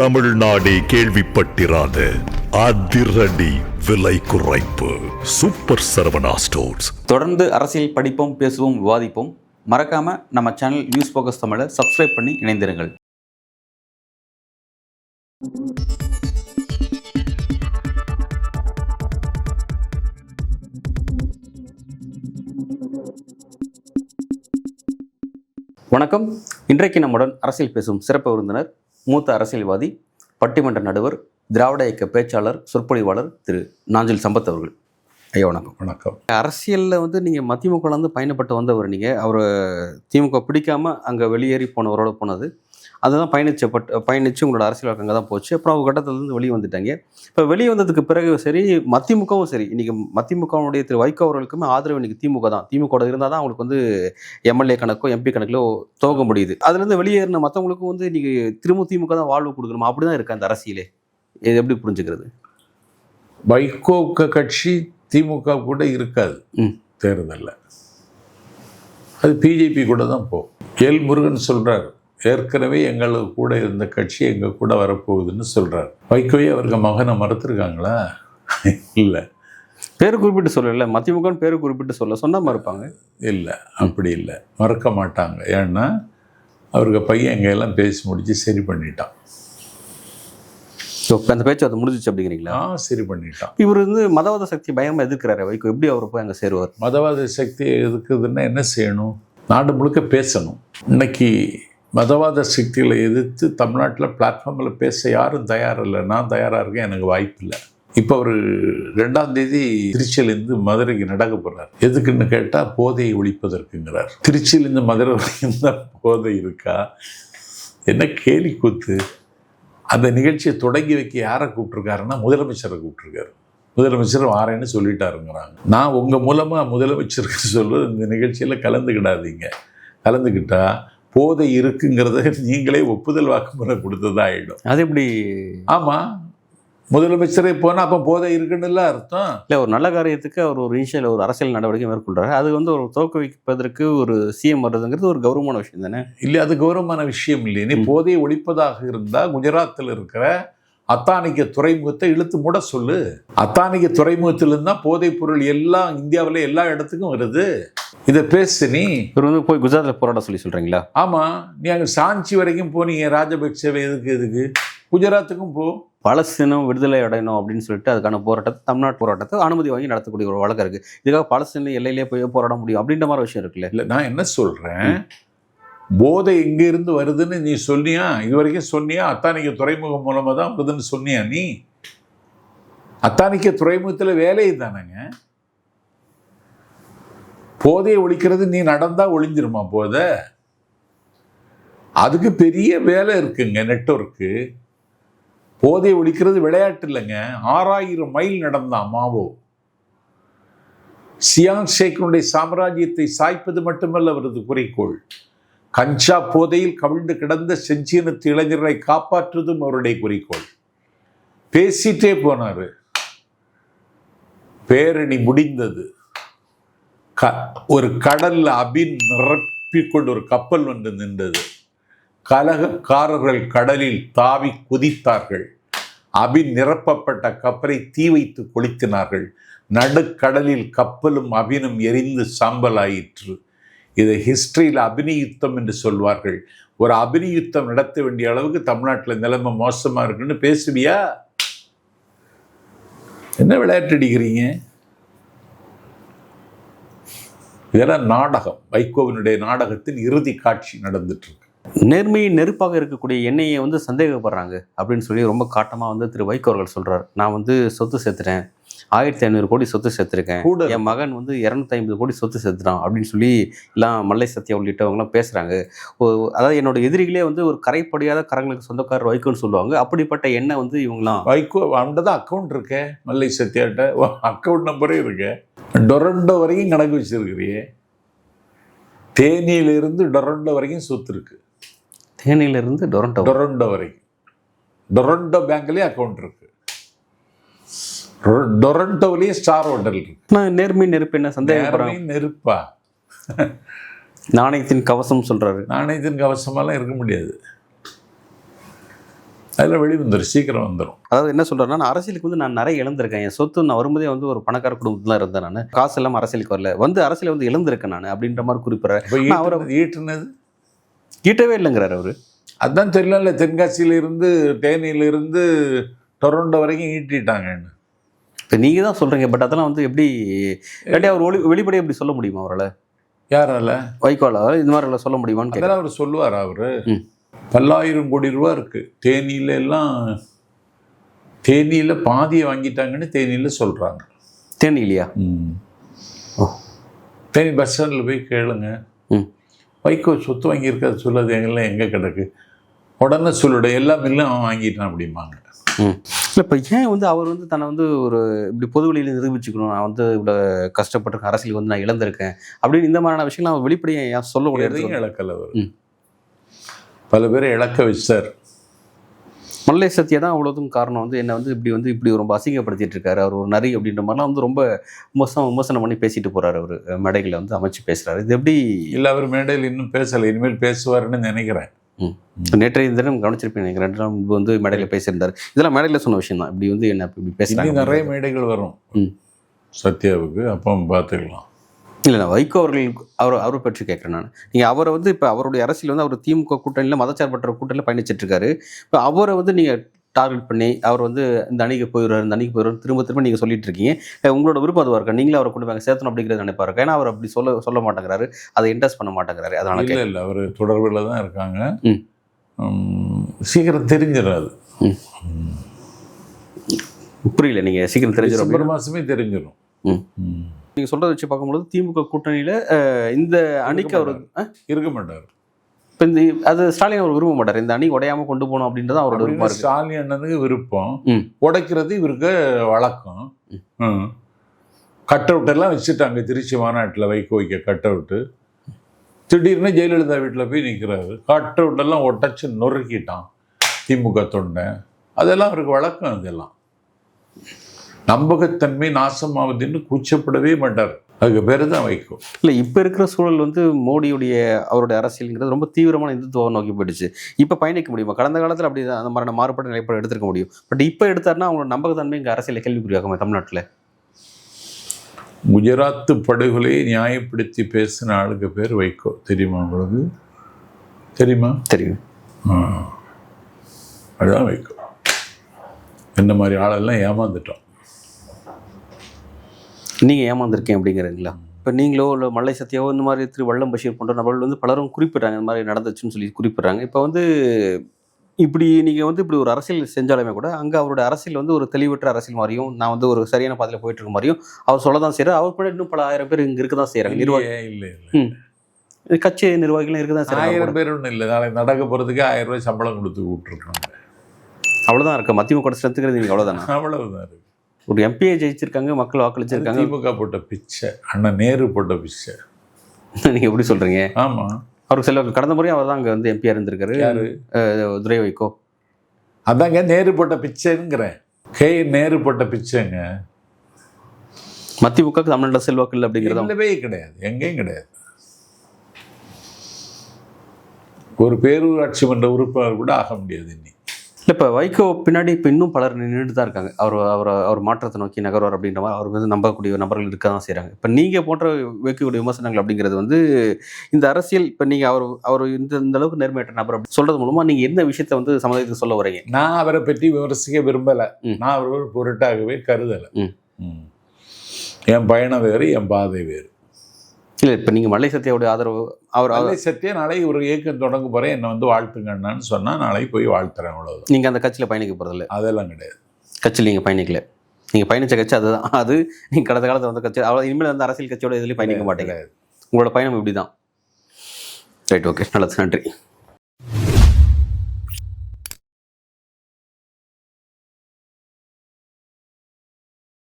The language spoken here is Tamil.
தமிழ்நாடே கேள்விப்பட்டிராத அதிரடி விலை குறைப்பு சூப்பர் சரவணா ஸ்டோர்ஸ். தொடர்ந்து அரசியல் படிப்போம், பேசுவோம், விவாதிப்போம். மறக்காம நம்ம சேனல் நியூஸ் ஃபோக்கஸ் தமிழை சப்ஸ்கிரைப் பண்ணி இணைந்திருங்கள். வணக்கம். இன்றைக்கு நம்முடன் அரசியல் பேசும் சிறப்பு விருந்தினர், மூத்த அரசியல்வாதி, பட்டிமன்ற நடுவர், திராவிட இயக்க பேச்சாளர், சொற்பொழிவாளர் திரு நாஞ்சில் சம்பத் அவர்கள். ஐயா வணக்கம். வணக்கம். அரசியலில் நீங்கள் மதிமுகலேருந்து பயணப்பட்டு வந்தவர். நீங்கள் அவரை திமுக பிடிக்காமல் அங்கே வெளியேறி போனவரோட போனது அதுதான் பயணித்து உங்களோட அரசியல் வாழ்க்கை அங்கே தான் போச்சு. அப்புறம் அவங்க கட்டத்திலேருந்து வெளியே வந்துட்டாங்க. இப்போ வெளியே வந்ததுக்கு பிறகு சரி, மதிமுகவும் சரி, இன்றைக்கி மதிமுகவுடைய திரு வைகோ அவர்களுக்குமே ஆதரவு இன்றைக்கி திமுக தான். திமுக இருந்தால் தான் அவங்களுக்கு எம்எல்ஏ கணக்கோ எம்பி கணக்கிலோ துவங்க முடியுது. அதுலேருந்து வெளியேறின மற்றவங்களுக்கும் இன்றைக்கி திரும்ப திமுக தான் வாழ்வு கொடுக்கணுமா? அப்படி தான் இருக்குது அந்த அரசியலே. இது எப்படி புரிஞ்சுக்கிறது? வைகோ கட்சி திமுக கூட இருக்காது தேர்தலில், அது பிஜேபி கூட தான் போகும். எல் முருகன் சொல்கிறார், ஏற்கனவே எங்களுக்கு கூட இருந்த கட்சி எங்கள் கூட வரப்போகுதுன்னு சொல்கிறார். வைகோவே அவருக்கு மகனை மறுத்துருக்காங்களா? இல்லை. பேர் குறிப்பிட்டு சொல்லலை, மதிமுகன்னு பேர் குறிப்பிட்டு சொன்னால் மறுப்பாங்க. இல்லை, அப்படி இல்லை, மறக்க மாட்டாங்க. ஏன்னா அவருக்கு பையன் எங்கெல்லாம் பேசி முடித்து சரி பண்ணிட்டான். அந்த பேச்சு அதை முடிஞ்சிச்சு அப்படிங்கிறீங்களா? சரி பண்ணிட்டான். இவர் மதவாத சக்தி பயங்கரமாக எதிர்க்கிறாரு வைகோ. எப்படி அவர் போய் அங்கே சேருவார்? மதவாத சக்தி எதுக்குதுன்னா என்ன செய்யணும்? நாடு முழுக்க பேசணும். இன்னைக்கு மதவாத சக்திகளை எதிர்த்து தமிழ்நாட்டில் பிளாட்ஃபார்மில் பேச யாரும் தயாரில்லை. நான் தயாராக இருக்கேன், எனக்கு வாய்ப்பு இல்லை. இப்போ அவர் 2ஆம் தேதி திருச்சியிலேருந்து மதுரைக்கு நடக்க போகிறார். எதுக்குன்னு கேட்டால் போதையை ஒழிப்பதற்குங்கிறார். திருச்சியிலேருந்து மதுரை வரைக்கும் தான் போதை இருக்கா? என்ன கேலி கூத்து! அந்த நிகழ்ச்சியை தொடங்கி வைக்க யாரை கூப்பிட்ருக்காருன்னா முதலமைச்சரை கூப்பிட்ருக்காரு. முதலமைச்சர் வாரேன்னு சொல்லிட்டாருங்கிறாங்க. நான் உங்கள் மூலமாக முதலமைச்சருக்கு சொல்லுவது, இந்த நிகழ்ச்சியில் கலந்துக்கிடாதீங்க. கலந்துக்கிட்டா போதை இருக்குங்கிறத நீங்களே ஒப்புதல் வாக்குமூலம் கொடுத்ததா ஆகிடும். அது எப்படி? ஆமாம், முதலமைச்சரே போனால் அப்போ போதை இருக்குன்னு அர்த்தம் இல்லை. ஒரு நல்ல காரியத்துக்கு அவர் ஒரு ஒரு அரசியல் நடவடிக்கை மேற்கொள்கிறாரு. அது ஒரு துவக்க ஒரு சிஎம் வர்றதுங்கிறது ஒரு கௌரவமான விஷயம் தானே? இல்லை, அது கௌரவமான விஷயம் இல்லை. நீ போதையை ஒழிப்பதாக இருந்தால் குஜராத்தில் இருக்கிற அத்தானிக்க துறைமுகத்தை இழுத்து மூட சொல்லு. அத்தானிக்க துறைமுகத்திலிருந்து தான் போதைப் பொருள் எல்லாம் இந்தியாவில் எல்லா இடத்துக்கும் வருது. இதை பேசு. நீ இவர் போய் குஜராத்தில் போராட சொல்கிறீங்களா? ஆமாம், நீ அங்கே சாஞ்சி வரைக்கும் போனீங்க. ராஜபக்சேவை எதுக்கு குஜராத்துக்கும் போ. பாலஸ்தீனம் விடுதலை அடையணும் அப்படின்னு சொல்லிட்டு அதுக்கான போராட்டத்தை, தமிழ்நாட்டு போராட்டத்தை அனுமதி வாங்கி நடத்தக்கூடிய ஒரு வழக்கம் இருக்குது. இதுக்காக பாலஸ்தீன எல்லையிலே போய் போராட முடியும் அப்படின்ற மாதிரி விஷயம் இருக்குல்ல? இல்லை, நான் என்ன சொல்கிறேன், போதை எங்கேருந்து வருதுன்னு நீ சொன்னியா? இது வரைக்கும் சொன்னியா? அத்தானிக்க துறைமுகம் மூலமாக தான் வருதுன்னு சொன்னியா? நீ அத்தானிக்க துறைமுகத்தில் வேலையை தானேங்க. போதையை ஒழிக்கிறது நீ நடந்தா ஒழிஞ்சிருமா போதை? அதுக்கு பெரிய வேலை இருக்குங்க, நெட்வொர்க்கு. போதையை ஒழிக்கிறது விளையாட்டு இல்லைங்க. 6000 மைல் நடந்தான் மாவோ. சியாங் ஷேக்கினுடைய சாம்ராஜ்யத்தை சாய்ப்பது மட்டுமல்ல அவரது குறிக்கோள். கஞ்சா போதையில் கவிழ்ந்து கிடந்த செஞ்சினத்து இளைஞர்களை காப்பாற்றுவதும் அவருடைய குறிக்கோள். பேசிட்டே போனாரு. பேரணி முடிந்தது. ஒரு கடல்ல அபின் நிரப்பிக்கொண்டு ஒரு கப்பல் வந்து நின்றது. கலகக்காரர்கள் கடலில் தாவி குதித்தார்கள். அபின் நிரப்பப்பட்ட கப்பலை தீ வைத்து கொளுத்தினார்கள். நடுக்கடலில் கப்பலும் அபினும் எரிந்து சாம்பலாயிற்று. இதை ஹிஸ்டரியில் அபினி யுத்தம் என்று சொல்வார்கள். ஒரு அபினி யுத்தம் நடத்த வேண்டிய அளவுக்கு தமிழ்நாட்டில் நிலைமை மோசமாக இருக்குன்னு பேசுவியா? என்ன விளையாட்டு அடிக்கிறீங்க? இதெல்லாம் நாடகம். வைகோவினுடைய நாடகத்தின் இறுதி காட்சி நடந்துட்டு இருக்கு. நேர்மையின் நெருப்பாக இருக்கக்கூடிய எண்ணெயை சந்தேகப்படுறாங்க அப்படின்னு சொல்லி ரொம்ப காட்டமாக திரு வைகோ அவர்கள் சொல்கிறார். நான் சொத்து சேர்த்துட்டேன், 1500 கோடி சொத்து சேர்த்துருக்கேன், என் மகன் 250 கோடி சொத்து சேர்த்துட்டான் அப்படின்னு சொல்லி எல்லாம் மல்லை சத்யா உள்ளிட்டவங்களாம் பேசுகிறாங்க. அதாவது என்னோட எதிரிகளே ஒரு கரைப்படியாத கரங்களுக்கு சொந்தக்காரர் வைகோன்னு சொல்லுவாங்க. அப்படிப்பட்ட எண்ணெய் இவங்களாம் வைகோ அவன்கிட்ட தான் அக்கௌண்ட் இருக்கேன். மல்லை சத்யாட்ட அக்கௌண்ட் நம்பரே இருக்கு. டொரண்டோ வரைக்கும் கணக்கு வச்சிருக்கிறியே. தேனியிலிருந்து டொரண்டோ வரைக்கும் சொத்து இருக்கு. தேனியிலிருந்து டொரண்டோ வரைக்கும் டொரண்டோ பேங்க்லேயே அக்கௌண்ட் இருக்கு. டொரண்டோவிலேயே ஸ்டார் ஹோட்டல் இருக்கு. நேர்மை நெருப்பு என்ன சந்தேகம்? நெருப்பா? நாணயத்தின் கவசம் சொல்றாரு. நாணயத்தின் கவசமெல்லாம் இருக்க முடியாது. அதில் வெளிவந்துடும், சீக்கிரம் வந்துடும். அதாவது என்ன சொல்கிறேன்னா, நான் அரசியலுக்கு வந்து நான் நிறைய இழந்திருக்கேன். என் சொத்து நான் வரும்போதே வந்து ஒரு பணக்கார குடும்பத்தில் இருந்தேன். நான் காசு இல்லாமல் அரசியலுக்கு வரல, வந்து அரசியல் வந்து இழந்திருக்கேன் நான் அப்படின்ற மாதிரி குறிப்பிட்றேன். இப்போ அவரை ஈட்டுனது ஈட்டவே இல்லைங்கிறார் அவர். அதுதான் தெரியல, தென்காசியிலிருந்து தேனியிலிருந்து டொரண்டோ வரைக்கும் ஈட்டிட்டாங்கன்னு இப்போ நீங்கள் தான் சொல்கிறீங்க. பட் அதெல்லாம் வந்து எப்படி அவர் வெளிப்படையாக எப்படி சொல்ல முடியுமா அவரால்? யாரால? வைகோல இந்த மாதிரி சொல்ல முடியுமான்னு அதெல்லாம் அவர் சொல்லுவார். அவர் பல்லாயிரம் கோடி ரூபா இருக்குது தேனியில எல்லாம். தேனியில் பாதியை வாங்கிட்டாங்கன்னு தேனியில் சொல்கிறாங்க. தேனியிலையா? தேனி பஸ் ஸ்டாண்டில் போய் கேளுங்க, வைகோ சொத்து வாங்கியிருக்காது சொல்லாது, எங்கெல்லாம் எங்கே கிடக்கு, உடனே சொல்லுட எல்லா மில்லும் அவன் வாங்கிட்டான் அப்படிம்பாங்க. இல்லை இப்போ ஏன் வந்து அவர் வந்து தன்னை வந்து ஒரு இப்படி பொது வெளியில் நிரூபிச்சுக்கணும், நான் வந்து இவ்வளோ கஷ்டப்பட்டிருக்கேன், அரசியல் வந்து நான் இழந்திருக்கேன் அப்படின்னு இந்த மாதிரியான விஷயங்கள் அவர் வெளிப்படையை ஏன் சொல்லக்கூடிய எதையும் இழக்கல அவர். பல பேரை இழக்க வச்சார். மல்லை சத்யா தான் அவ்வளோதும் காரணம். வந்து என்னை வந்து இப்படி ரொம்ப அசிங்கப்படுத்திட்டு இருக்காரு, அவர் ஒரு நரி அப்படின்ற மாதிரிலாம் வந்து ரொம்ப விமர்சனம் பண்ணி பேசிட்டு போறாரு. அவர் மேடைகளை வந்து அமைச்சு பேசுறாரு. இது எப்படி இல்லை, அவர் மேடையில் இன்னும் பேசலை, இனிமேல் பேசுவாருன்னு நினைக்கிறேன். நேற்றைய தினம் கவனிச்சிருப்பேன், எனக்கு 2 நாள் முன்பு வந்து மேடையில் பேசியிருந்தார். இதெல்லாம் மேடையில் சொன்ன விஷயம் தான். இப்படி வந்து என்ன இப்படி பேசுறாங்க. நிறைய மேடைகள் வரும் சத்யாவுக்கு, அப்போ பார்த்துக்கலாம். இல்லை, நான் வைகோ அவரை பற்றி கேட்குறேன் நான். நீங்கள் அவரை வந்து இப்போ அவருடைய அரசியல் வந்து அவர் திமுக கூட்டணியில் மதச்சார்பற்ற கூட்டணியில் பயணிச்சிட்டு இருக்காரு. இப்போ அவரை வந்து நீங்கள் டார்கெட் பண்ணி அவர் வந்து இந்த அணிக்கு போயிடுவார், இந்த அணிக்கு போயிடுவார் திரும்ப நீங்கள் சொல்லிட்டு இருக்கீங்க. உங்களோட விருப்பம் அதுவாக இருக்கா? நீங்களே அவரை கொண்டு போய் சேர்த்தணும் அப்படிங்கிறது நினைப்பாரு. ஏன்னா அவர் அப்படி சொல்ல மாட்டேங்கிறாரு, அதை இன்ட்ரெஸ்ட் பண்ண மாட்டேங்கிறாரு. அதனால இல்லை அவர் தொடர்பில் தான் இருக்காங்க. சீக்கிரம் தெரிஞ்சிடாது. புரியல, நீங்கள் சீக்கிரம் தெரிஞ்சிடும். டிசம்பர் மாதமே தெரிஞ்சிடும். நீங்கள் சொல்கிறத வச்சு பார்க்கும்போது திமுக கூட்டணியில் இந்த அணிக்கு அவர் இருக்க மாட்டார். இப்போ அது ஸ்டாலின் அவர் விரும்ப மாட்டார், இந்த அணி உடையாமல் கொண்டு போகணும் அப்படின்றது அவரோட விருப்பம். ஸ்டாலின் அண்ணனுக்கு விருப்பம், உடைக்கிறது இவருக்கு வழக்கம். கட் அவுட் எல்லாம் வச்சுட்டாங்க திருச்சி மாநாட்டில், வைக்க கட் அவுட்டு. திடீர்னு ஜெயலலிதா வீட்டில் போய் நிற்கிறாரு, கட் அவுட் எல்லாம் உடைச்சு நொறுக்கிட்டான் திமுக தொண்டை. அதெல்லாம் அவருக்கு வழக்கம். அதெல்லாம் நம்பகத்தன்மை நாசமாவதுன்னு கூச்சப்படவே மாட்டார். அதுக்கு பேர் தான் வைக்கும். இல்லை, இப்போ இருக்கிற சூழல் வந்து மோடியுடைய அவருடைய அரசியல்ங்கிறது ரொம்ப தீவிரமான இந்துத்துவ நோக்கி போயிடுச்சு. இப்போ பயணிக்க முடியுமா? கடந்த காலத்தில் அப்படி அந்த மாதிரியான மாறுபட்ட நிலைப்பாடு எடுத்துருக்க முடியும். பட் இப்போ எடுத்தாருன்னா அவங்களோட நம்பகத்தன்மை இங்கே அரசியல் கேள்விக்குறியாகுமா தமிழ்நாட்டில்? குஜராத்து படுகொலையை நியாயப்படுத்தி பேசின ஆளுக்கு பேர் வைகோ. தெரியுமா உங்களுக்கு? தெரியுமா? தெரியும். அதுதான் வைகோ. இந்த மாதிரி ஆளெல்லாம் ஏமாந்துட்டோம். நீங்கள் ஏமாந்துருக்கேன் அப்படிங்கிறீங்களா? இப்போ நீங்களோ இல்லை மல்லை சத்யாவோ இந்த மாதிரி திரு வல்லம் பஷீர் போன்ற நபர்கள் வந்து பலரும் குறிப்பிட்றாங்க, இந்த மாதிரி நடந்துச்சுன்னு சொல்லி குறிப்பிட்றாங்க. இப்போ வந்து இப்படி நீங்கள் வந்து இப்படி ஒரு அரசியல் செஞ்சாலுமே கூட அங்கே அவரோட அரசியல் வந்து ஒரு தெளிவற்ற அரசியல் மாதிரியும், நான் வந்து ஒரு சரியான பாதையில் போயிட்டு இருக்க மாதிரியும் அவர் சொல்ல தான் செய்கிறார். அவர் கூட இன்னும் பல 1000 பேர் இங்கே இருக்க தான் செய்கிறாங்க. நிர்வாகம் இல்லை, கட்சி நிர்வாகிகளும் இருக்க தான் செய்கிறாங்க. 1000 பேர் ஒன்றும் இல்லை, நாளைக்கு நடக்க போகிறதுக்கு 1000 ரூபாய் சம்பளம் கொடுத்து விட்டுருக்காங்க. அவ்வளோதான் இருக்குது மதிமுக ஸ்ட்ரென்த்துங்கிறது. நீங்கள் அவ்வளோதானே? அவ்வளவுதான் இருக்குது. ஒரு எம்பியை ஜெயிச்சிருக்காங்க, மக்கள் வாக்களிச்சிருக்காங்க. திமுக போட்ட பிச்சை, அண்ணன் நேரு போட்ட பிச்சை. நீங்கள் எப்படி சொல்கிறீங்க? ஆமாம், அவருக்கு சில கடந்த முறையும் அவர் தான் அங்கே வந்து எம்பியாக இருந்திருக்காரு. யாரு? துரை வைகோ. அதாங்க நேரு போட்ட பிச்சைங்கிறேன். நேரு போட்ட பிச்சைங்க. மதிமுக தமிழ்நாட்டில் செல்வாக்கு இல்லை அப்படிங்கிறது இல்லவே கிடையாது, எங்கேயும் கிடையாது. ஒரு பேரூராட்சி மன்ற உறுப்பினர் கூட ஆக முடியாது இன்னைக்கு. இல்லை, இப்போ வைகோ பின்னாடி இப்போ இன்னும் பலர் நின்றுட்டு தான் இருக்காங்க. அவர் மாற்றத்தை நோக்கி நகர்வார் அப்படின்ற மாதிரி அவர் வந்து நம்பக்கூடிய நபர்கள் இருக்க தான் செய்கிறாங்க. இப்போ நீங்கள் போன்ற வைக்கக்கூடிய விமர்சனங்கள் அப்படிங்கிறது வந்து இந்த அரசியல் இப்போ நீங்கள் அவர் இந்த அளவுக்கு நேர்மையற்ற நபர் அப்படி சொல்கிறது மூலமாக நீங்கள் எந்த விஷயத்தை வந்து சமுதாயத்துக்கு சொல்ல வரீங்க? நான் அவரை பற்றி விமர்சிக்க விரும்பலை, நான் அவர் ஒரு பொருட்டாகவே கருதலை. என் பயணம் வேறு, என் பாதை வேறு. இல்லை, இப்போ நீங்கள் மல்லை சத்யாவுடைய ஆதரவு, மல்லை சத்யா நாளைக்கு ஒரு இயக்கம் தொடங்க போகிறேன், என்னை வந்து வாழ்த்துங்கன்னு சொன்னால் நாளைக்கு போய் வாழ்த்துறேன், அவ்வளோதான். நீங்கள் அந்த கட்சியில் பயணிக்க போகிறதில்ல? அதெல்லாம் கிடையாது. கட்சியில் நீங்கள் பயணிக்கல, நீங்கள் பயணித்த கட்சி அதுதான். அது நீங்கள் கடந்த காலத்தில் வந்த கட்சி, அவ்வளோ இனிமேல் வந்து அரசியல் கட்சியோட இதுலேயும் பயணிக்க மாட்டேங்க. உங்களோட பயணம் இப்படி தான். ரைட், ஓகே, நல்லது, நன்றி.